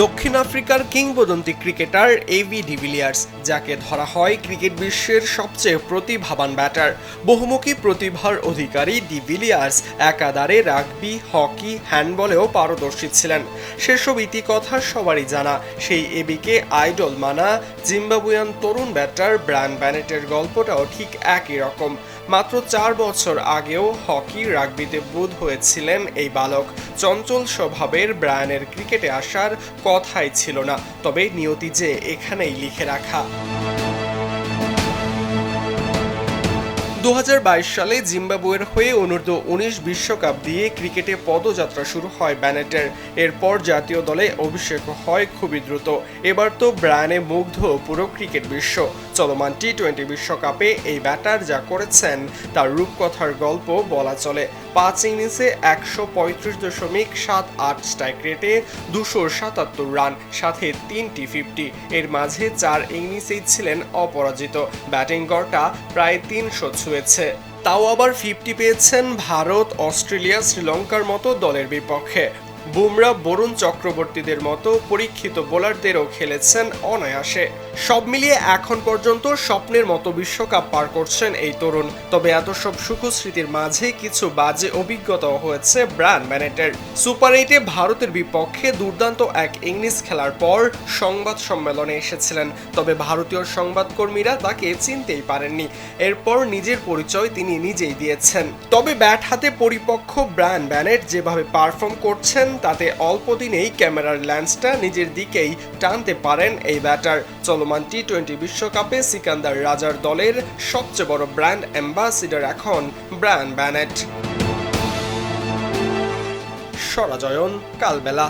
দক্ষিণ আফ্রিকার কিংবদন্তি ক্রিকেটার এবি ডিভিলিয়ার্স, যাকে ধরা হয় ক্রিকেট বিশ্বের সবচেয়ে প্রতিভাবান ব্যাটার। বহুমুখী প্রতিভার অধিকারী ডিভিলিয়ার্স একাধারে রাগবি, হকি, হ্যান্ডবলেও পারদর্শী ছিলেন। সেসব ইতিকথা সবারই জানা। সেই এবিকে আইডল মানা জিম্বাবুয়ান তরুণ ব্যাটার ব্রায়ান ব্যানেটের গল্পটাও ঠিক একই রকম। মাত্র 4 বছর আগেও হকি, রাগবিতে বুঁদ হয়েছিলেন এই বালক। চঞ্চল স্বভাবের ব্রায়ানের ক্রিকেটে আসার কথাই ছিল না, তবে নিয়তি যে এখানেই লিখে রাখা। 2022 সালে জিম্বাবুয়ের হয়ে অনূর্ধ্ব-19 বিশ্বকাপ দিয়ে ক্রিকেটে পদযাত্রা শুরু হয় ব্যানেটের। এরপর জাতীয় দলে অভিষেক হয় খুবই দ্রুত। এবার তো ব্রায়ানে মুগ্ধ পুরো ক্রিকেট বিশ্ব। চলমান টি-20 বিশ্বকাপে এই ব্যাটার যা করেছেন তার রূপকথার গল্প বলা চলে। 5 ইনিংসে 135.78 স্ট্রাইক রেটে 277 রান, সাথে 3টি 50। এর মাঝে 4 ইনিংসেই ছিলেন অপরাজিত। ব্যাটিং গড়টা প্রায় 300 ছুঁয়েছে। তাও আবার 50 পেয়েছেন ভারত, অস্ট্রেলিয়া, শ্রীলঙ্কার মতো দলের বিপক্ষে। বুমরা, বরুণ চক্রবর্তীদের মতো পরীক্ষিত বোলারদেরও খেলেছেন অনায়াসে। সব মিলিয়ে এখন পর্যন্ত স্বপ্নের মতো বিশ্বকাপ পার করছেন এই তরুণ। তবে এত সব সুখস্মৃতির মাঝে কিছু বাজে অভিজ্ঞতাও হয়েছে ব্রায়ান ব্যানেটের। সুপার 8-এ ভারতের বিপক্ষে দুর্দান্ত এক ইনিংস খেলার পর সংবাদ সম্মেলনে এসেছিলেন, তবে ভারতীয় সংবাদকর্মীরা তাকে চিনতেই পারেননি। এরপর নিজের পরিচয় তিনি নিজেই দিয়েছেন। তবে ব্যাট হাতে পরিপক্ক ব্রায়ান ব্যানেট যেভাবে পারফর্ম করছেন তাতে অল্প দিনেই ক্যামেরার লেন্সটা নিজের দিকেই টানতে পারেন এই ব্যাটার। চলমান টি-20 বিশ্বকাপে সিকান্দার রাজার দলের সবচেয়ে বড় ব্র্যান্ড অ্যাম্বাসিডর এখন ব্রায়ান ব্যানেট। সরাজয়ন, কালবেলা।